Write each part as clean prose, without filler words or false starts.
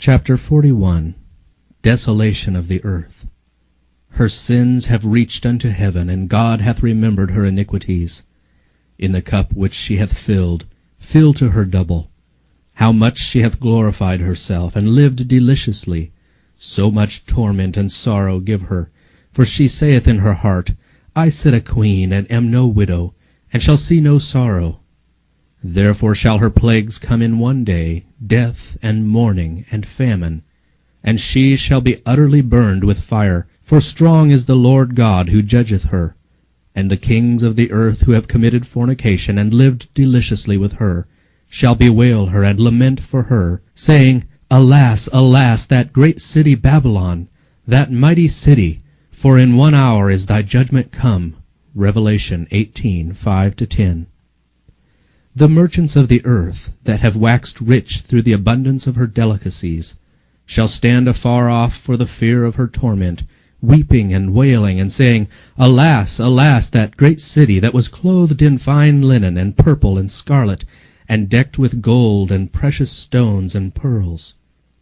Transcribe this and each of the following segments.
Chapter 41. Desolation of the earth. Her sins have reached unto heaven, and God hath remembered her iniquities. In the cup which she hath filled, fill to her double. How much she hath glorified herself, and lived deliciously, so much torment and sorrow give her. For she saith in her heart, I sit a queen, and am no widow, and shall see no sorrow. Therefore shall her plagues come in one day, death, and mourning, and famine. And she shall be utterly burned with fire, for strong is the Lord God who judgeth her. And the kings of the earth who have committed fornication, and lived deliciously with her, shall bewail her, and lament for her, saying, Alas, alas, that great city Babylon, that mighty city! For in 1 hour is thy judgment come. Revelation 18:5-10. The merchants of the earth, that have waxed rich through the abundance of her delicacies, shall stand afar off for the fear of her torment, weeping and wailing, and saying, Alas, alas, that great city, that was clothed in fine linen, and purple, and scarlet, and decked with gold, and precious stones, and pearls.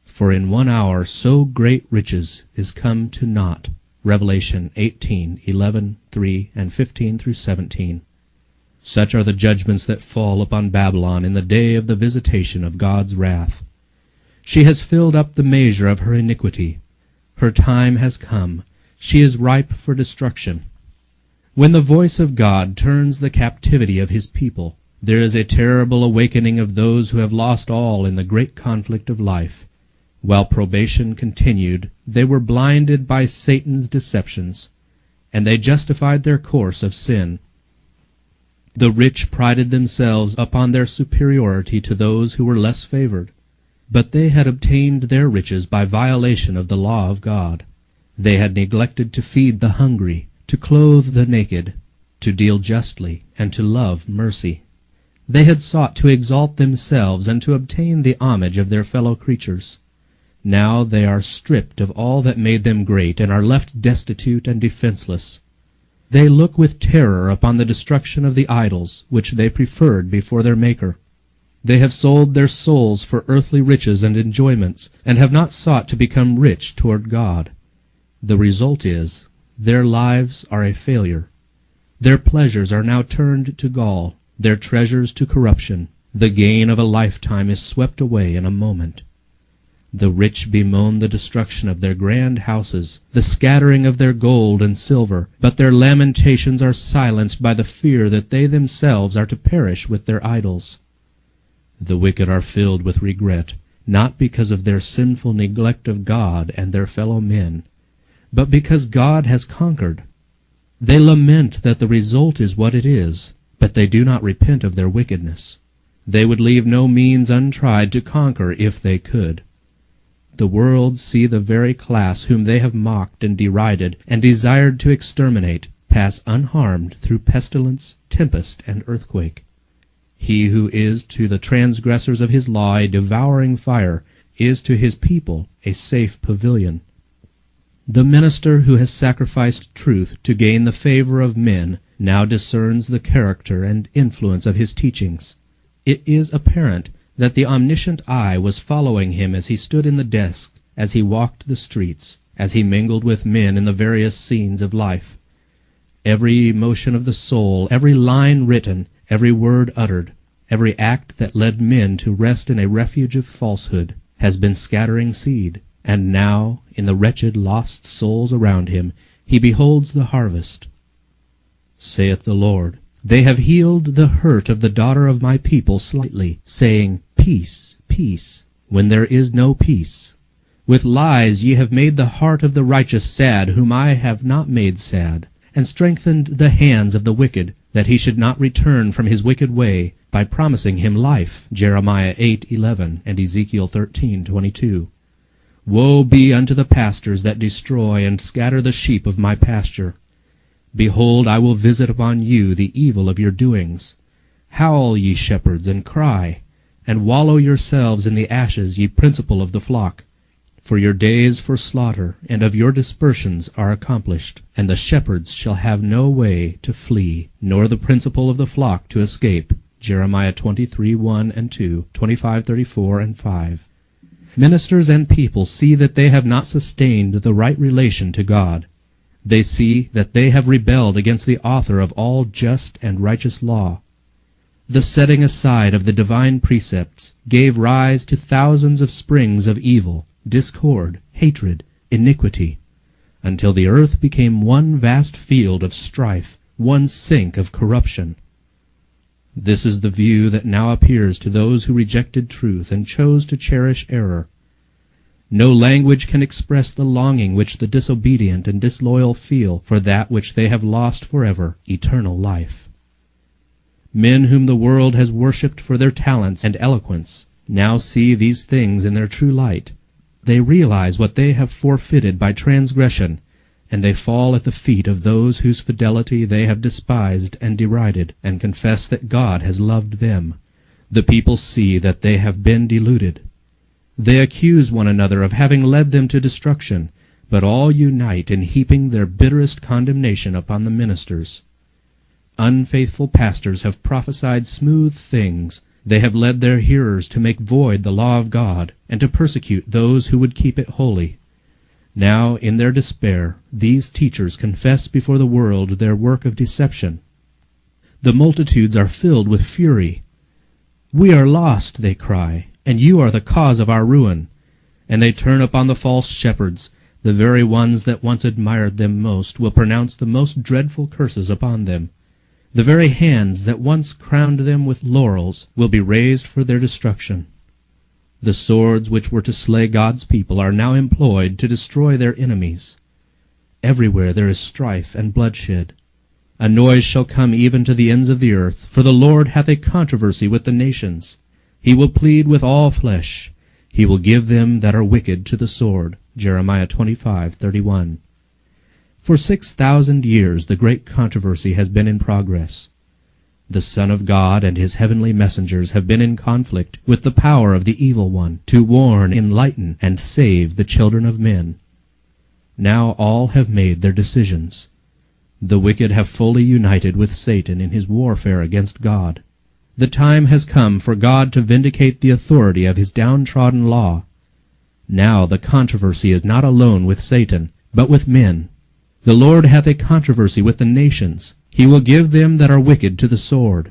For in 1 hour so great riches is come to naught. Revelation 18:11-3 and 15-17. Such are the judgments that fall upon Babylon in the day of the visitation of God's wrath. She has filled up the measure of her iniquity. Her time has come. She is ripe for destruction. When the voice of God turns the captivity of his people, there is a terrible awakening of those who have lost all in the great conflict of life. While probation continued, they were blinded by Satan's deceptions, and they justified their course of sin. The rich prided themselves upon their superiority to those who were less favored, but they had obtained their riches by violation of the law of God. They had neglected to feed the hungry, to clothe the naked, to deal justly, and to love mercy. They had sought to exalt themselves and to obtain the homage of their fellow creatures. Now they are stripped of all that made them great, and are left destitute and defenseless. They look with terror upon the destruction of the idols, which they preferred before their Maker. They have sold their souls for earthly riches and enjoyments, and have not sought to become rich toward God. The result is, their lives are a failure. Their pleasures are now turned to gall, their treasures to corruption. The gain of a lifetime is swept away in a moment. The rich bemoan the destruction of their grand houses, the scattering of their gold and silver, but their lamentations are silenced by the fear that they themselves are to perish with their idols. The wicked are filled with regret, not because of their sinful neglect of God and their fellow men, but because God has conquered. They lament that the result is what it is, but they do not repent of their wickedness. They would leave no means untried to conquer if they could. The world see the very class whom they have mocked and derided and desired to exterminate pass unharmed through pestilence, tempest, and earthquake. He who is to the transgressors of his law a devouring fire is to his people a safe pavilion. The minister who has sacrificed truth to gain the favor of men now discerns the character and influence of his teachings. It is apparent that the omniscient eye was following him as he stood in the desk, as he walked the streets, as he mingled with men in the various scenes of life. Every emotion of the soul, every line written, every word uttered, every act that led men to rest in a refuge of falsehood, has been scattering seed, and now, in the wretched lost souls around him, he beholds the harvest. Saith the Lord, They have healed the hurt of the daughter of my people slightly, saying, Peace, peace, when there is no peace. With lies ye have made the heart of the righteous sad, whom I have not made sad, and strengthened the hands of the wicked, that he should not return from his wicked way, by promising him life. Jeremiah 8:11 and Ezekiel 13:22. Woe be unto the pastors that destroy and scatter the sheep of my pasture. Behold, I will visit upon you the evil of your doings. Howl, ye shepherds, and cry, and wallow yourselves in the ashes, ye principal of the flock. For your days for slaughter and of your dispersions are accomplished, and the shepherds shall have no way to flee, nor the principal of the flock to escape. Jeremiah 23:1 and 2, 25:34 and 5. Ministers and people see that they have not sustained the right relation to God. They see that they have rebelled against the author of all just and righteous law. The setting aside of the divine precepts gave rise to thousands of springs of evil, discord, hatred, iniquity, until the earth became one vast field of strife, one sink of corruption. This is the view that now appears to those who rejected truth and chose to cherish error. No language can express the longing which the disobedient and disloyal feel for that which they have lost forever, eternal life. Men whom the world has worshipped for their talents and eloquence now see these things in their true light. They realize what they have forfeited by transgression, and they fall at the feet of those whose fidelity they have despised and derided, and confess that God has loved them. The people see that they have been deluded. They accuse one another of having led them to destruction, but all unite in heaping their bitterest condemnation upon the ministers. Unfaithful pastors have prophesied smooth things. They have led their hearers to make void the law of God, and to persecute those who would keep it holy. Now, in their despair, these teachers confess before the world their work of deception. The multitudes are filled with fury. "We are lost," they cry, "and you are the cause of our ruin." And they turn upon the false shepherds. The very ones that once admired them most will pronounce the most dreadful curses upon them. The very hands that once crowned them with laurels will be raised for their destruction. The swords which were to slay God's people are now employed to destroy their enemies. Everywhere there is strife and bloodshed. A noise shall come even to the ends of the earth, for the Lord hath a controversy with the nations. He will plead with all flesh. He will give them that are wicked to the sword. Jeremiah 25:31. For 6,000 years the great controversy has been in progress. The Son of God and his heavenly messengers have been in conflict with the power of the evil one, to warn, enlighten, and save the children of men. Now all have made their decisions. The wicked have fully united with Satan in his warfare against God. The time has come for God to vindicate the authority of his downtrodden law. Now the controversy is not alone with Satan, but with men. The Lord hath a controversy with the nations. He will give them that are wicked to the sword.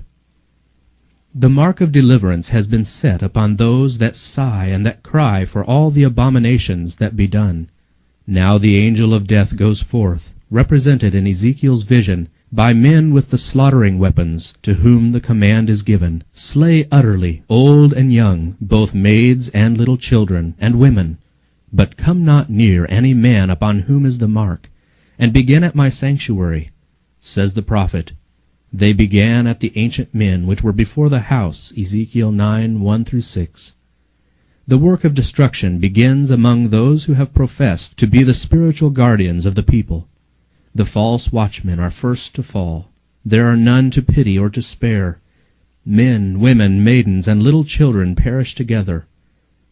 The mark of deliverance has been set upon those that sigh and that cry for all the abominations that be done. Now the angel of death goes forth, represented in Ezekiel's vision, by men with the slaughtering weapons, to whom the command is given, "Slay utterly, old and young, both maids and little children, and women. But come not near any man upon whom is the mark, and begin at my sanctuary." Says the prophet, "They began at the ancient men which were before the house," Ezekiel 9:1-6. The work of destruction begins among those who have professed to be the spiritual guardians of the people. The false watchmen are first to fall. There are none to pity or to spare. Men, women, maidens, and little children perish together.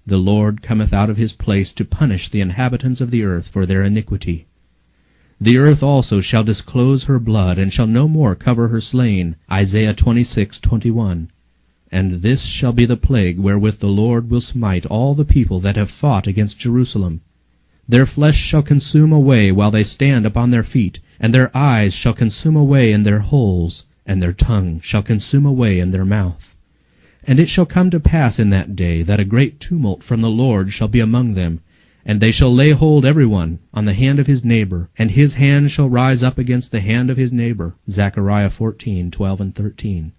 The Lord cometh out of his place to punish the inhabitants of the earth for their iniquity. The earth also shall disclose her blood, and shall no more cover her slain. Isaiah 26:21. And this shall be the plague wherewith the Lord will smite all the people that have fought against Jerusalem. Their flesh shall consume away while they stand upon their feet, and their eyes shall consume away in their holes, and their tongue shall consume away in their mouth. And it shall come to pass in that day that a great tumult from the Lord shall be among them, and they shall lay hold every one on the hand of his neighbor, and his hand shall rise up against the hand of his neighbor. Zechariah 14:12-13.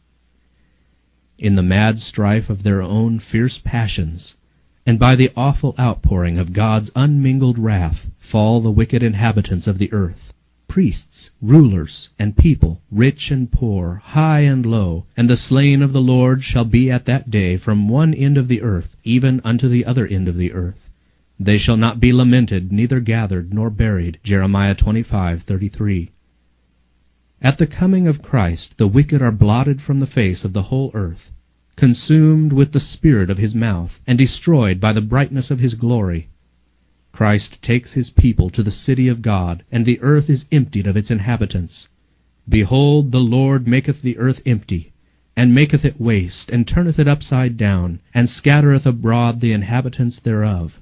In the mad strife of their own fierce passions, and by the awful outpouring of God's unmingled wrath, fall the wicked inhabitants of the earth, priests, rulers, and people, rich and poor, high and low, and the slain of the Lord shall be at that day from one end of the earth even unto the other end of the earth. They shall not be lamented, neither gathered nor buried. Jeremiah 25:33. At the coming of Christ the wicked are blotted from the face of the whole earth, consumed with the spirit of his mouth, and destroyed by the brightness of his glory. Christ takes his people to the city of God, and the earth is emptied of its inhabitants. Behold, the Lord maketh the earth empty. and maketh it waste, and turneth it upside down, and scattereth abroad the inhabitants thereof.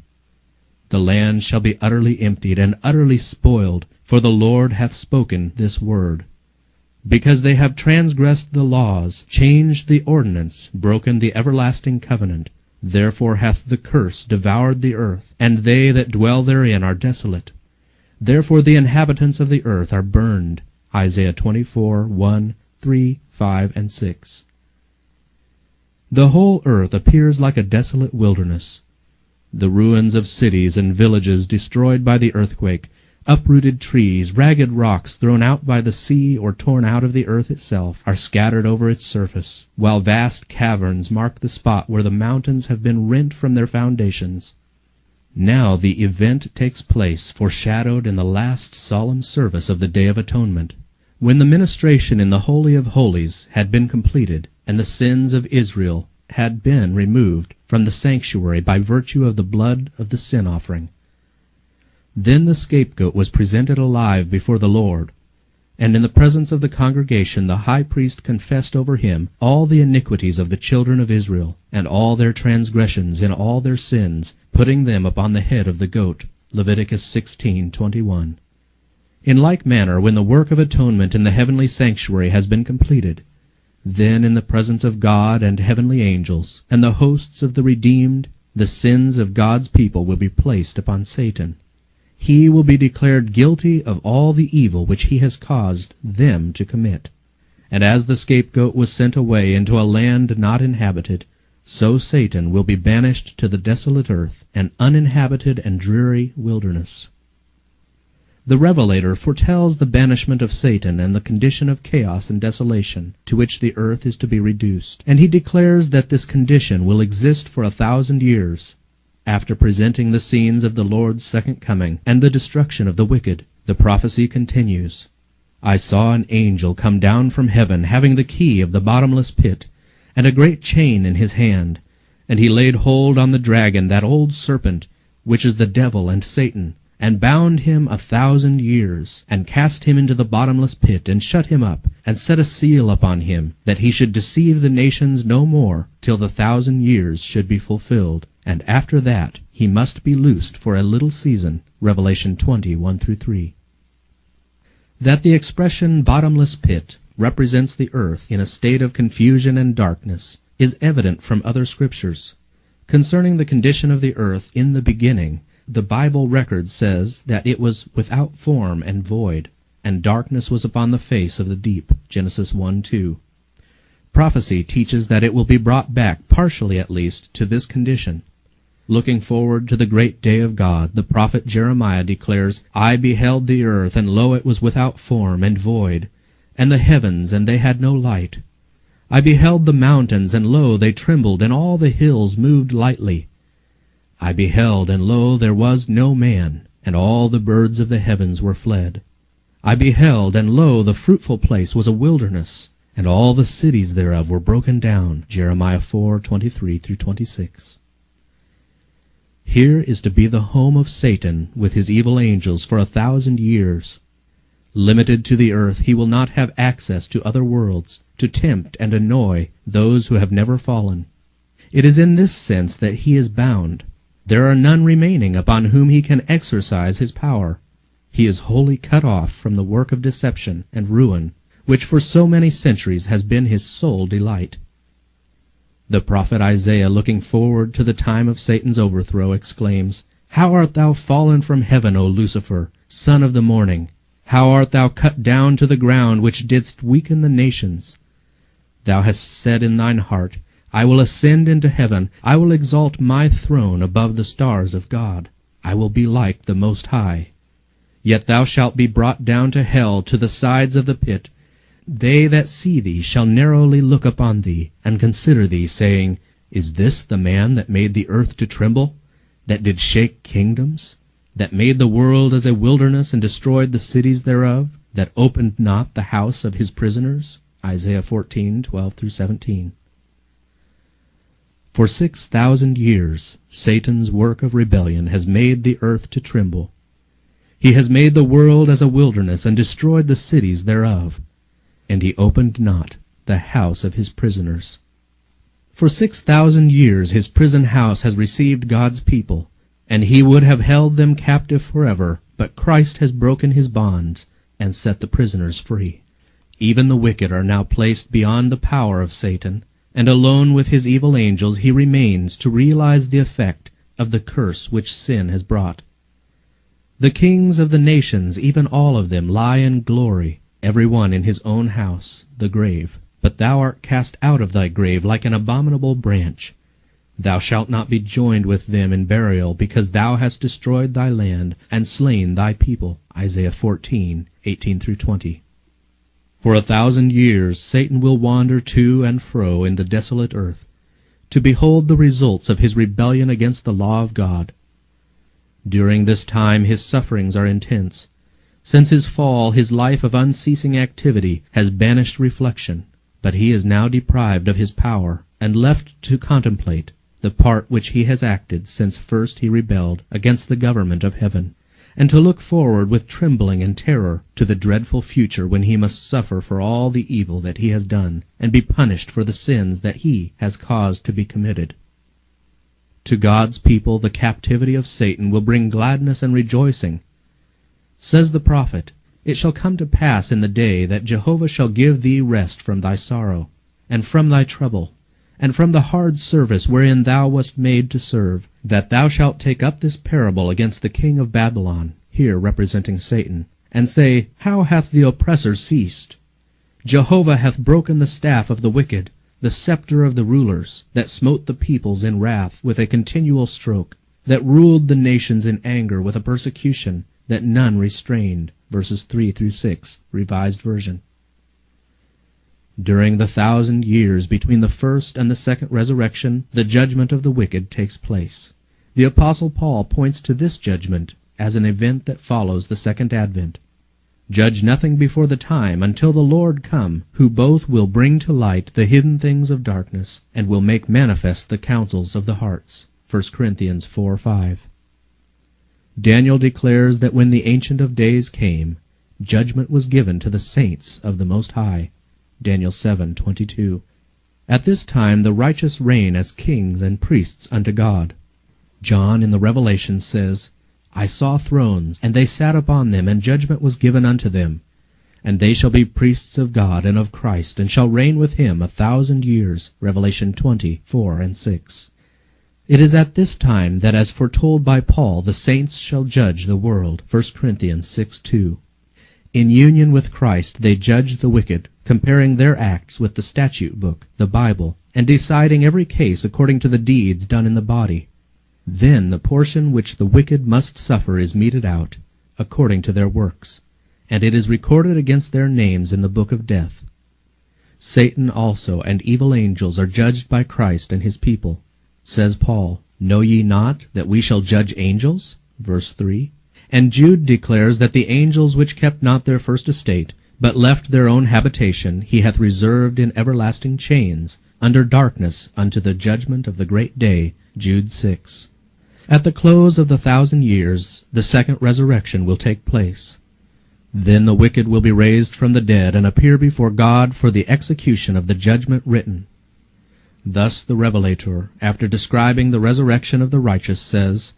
The land shall be utterly emptied, and utterly spoiled, for the Lord hath spoken this word. Because they have transgressed the laws, changed the ordinance, broken the everlasting covenant, therefore hath the curse devoured the earth, and they that dwell therein are desolate. Therefore the inhabitants of the earth are burned. Isaiah 24:1, 3, 5, and 6. The whole earth appears like a desolate wilderness. The ruins of cities and villages destroyed by the earthquake, uprooted trees, ragged rocks thrown out by the sea or torn out of the earth itself, are scattered over its surface, while vast caverns mark the spot where the mountains have been rent from their foundations. Now the event takes place foreshadowed in the last solemn service of the Day of Atonement, when the ministration in the Holy of Holies had been completed, and the sins of Israel had been removed from the sanctuary by virtue of the blood of the sin offering. Then the scapegoat was presented alive before the Lord, and in the presence of the congregation the high priest confessed over him all the iniquities of the children of Israel, and all their transgressions in all their sins, putting them upon the head of the goat. Leviticus 16:21. In like manner, when the work of atonement in the heavenly sanctuary has been completed, then in the presence of God and heavenly angels, and the hosts of the redeemed, the sins of God's people will be placed upon Satan. He will be declared guilty of all the evil which he has caused them to commit. And as the scapegoat was sent away into a land not inhabited, so Satan will be banished to the desolate earth, an uninhabited and dreary wilderness. The Revelator foretells the banishment of Satan and the condition of chaos and desolation to which the earth is to be reduced, and he declares that this condition will exist for 1,000 years. After presenting the scenes of the Lord's second coming and the destruction of the wicked, the prophecy continues. I saw an angel come down from heaven, having the key of the bottomless pit, and a great chain in his hand. And he laid hold on the dragon, that old serpent, which is the devil and Satan, and bound him 1,000 years, and cast him into the bottomless pit, and shut him up, and set a seal upon him, that he should deceive the nations no more, till the 1,000 years should be fulfilled. And after that he must be loosed for a little season. Revelation 20:1-3. That the expression bottomless pit represents the earth in a state of confusion and darkness is evident from other scriptures. Concerning the condition of the earth in the beginning, the Bible record says that it was without form and void, and darkness was upon the face of the deep. Genesis 1:2. Prophecy teaches that it will be brought back, partially at least, to this condition. Looking forward to the great day of God, the prophet Jeremiah declares, I beheld the earth, and lo, it was without form and void, and the heavens, and they had no light. I beheld the mountains, and lo, they trembled, and all the hills moved lightly. I beheld, and lo, there was no man, and all the birds of the heavens were fled. I beheld, and lo, the fruitful place was a wilderness, and all the cities thereof were broken down. Jeremiah 4:23-26. Here is to be the home of Satan with his evil angels for 1,000 years. Limited to the earth, he will not have access to other worlds, to tempt and annoy those who have never fallen. It is in this sense that he is bound. There are none remaining upon whom he can exercise his power. He is wholly cut off from the work of deception and ruin, which for so many centuries has been his sole delight. The prophet Isaiah, looking forward to the time of Satan's overthrow, exclaims, How art thou fallen from heaven, O Lucifer, son of the morning! How art thou cut down to the ground, which didst weaken the nations! Thou hast said in thine heart, I will ascend into heaven, I will exalt my throne above the stars of God. I will be like the Most High. Yet thou shalt be brought down to hell, to the sides of the pit. They that see thee shall narrowly look upon thee, and consider thee, saying, Is this the man that made the earth to tremble, that did shake kingdoms, that made the world as a wilderness, and destroyed the cities thereof, that opened not the house of his prisoners? Isaiah 14:12-17. For 6,000 years Satan's work of rebellion has made the earth to tremble. He has made the world as a wilderness, and destroyed the cities thereof. And he opened not the house of his prisoners. For 6,000 years his prison house has received God's people, and he would have held them captive forever, but Christ has broken his bonds and set the prisoners free. Even the wicked are now placed beyond the power of Satan, and alone with his evil angels he remains to realize the effect of the curse which sin has brought. The kings of the nations, even all of them, lie in glory, every one in his own house, the grave. But thou art cast out of thy grave like an abominable branch. Thou shalt not be joined with them in burial, because thou hast destroyed thy land, and slain thy people. Isaiah 14:18-20. For 1,000 years Satan will wander to and fro in the desolate earth, to behold the results of his rebellion against the law of God. During this time his sufferings are intense. Since his fall, his life of unceasing activity has banished reflection, but he is now deprived of his power, and left to contemplate the part which he has acted since first he rebelled against the government of heaven, and to look forward with trembling and terror to the dreadful future when he must suffer for all the evil that he has done, and be punished for the sins that he has caused to be committed. To God's people the captivity of Satan will bring gladness and rejoicing. Says the prophet, "It shall come to pass in the day that Jehovah shall give thee rest from thy sorrow, and from thy trouble, and from the hard service wherein thou wast made to serve, that thou shalt take up this parable against the king of Babylon," here representing Satan, "and say, How hath the oppressor ceased? Jehovah hath broken the staff of the wicked, the scepter of the rulers, that smote the peoples in wrath with a continual stroke, that ruled the nations in anger with a persecution that none restrained." Verses 3-6, Revised Version. During the 1,000 years between the first and the second resurrection, the judgment of the wicked takes place. The Apostle Paul points to this judgment as an event that follows the second advent. "Judge nothing before the time until the Lord come, who both will bring to light the hidden things of darkness, and will make manifest the counsels of the hearts." 1 Corinthians 4:5. Daniel declares that when the Ancient of Days came, judgment was given to the saints of the Most High. Daniel 7:22. At this time the righteous reign as kings and priests unto God. John in the Revelation says, "I saw thrones, and they sat upon them, and judgment was given unto them. And they shall be priests of God and of Christ, and shall reign with him 1,000 years." Revelation 20:4-6. It is at this time that, as foretold by Paul, the saints shall judge the world. 1 Corinthians 6:2. In union with Christ they judge the wicked, comparing their acts with the statute book, the Bible, and deciding every case according to the deeds done in the body. Then the portion which the wicked must suffer is meted out, according to their works, and it is recorded against their names in the book of death. Satan also and evil angels are judged by Christ and his people. Says Paul, "Know ye not that we shall judge angels?" Verse 3. And Jude declares that the angels which kept not their first estate, but left their own habitation, he hath reserved in everlasting chains, under darkness, unto the judgment of the great day. Jude 6. At the close of the 1,000 years, the second resurrection will take place. Then the wicked will be raised from the dead and appear before God for the execution of the judgment written. Thus the Revelator, after describing the resurrection of the righteous, says,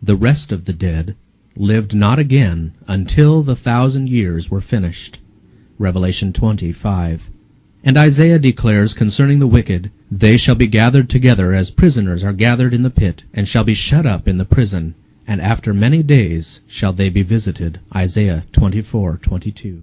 "The rest of the dead lived not again until the 1,000 years were finished." Revelation 20:5. And Isaiah declares concerning the wicked, "They shall be gathered together as prisoners are gathered in the pit, and shall be shut up in the prison, and after many days shall they be visited." Isaiah 24:22.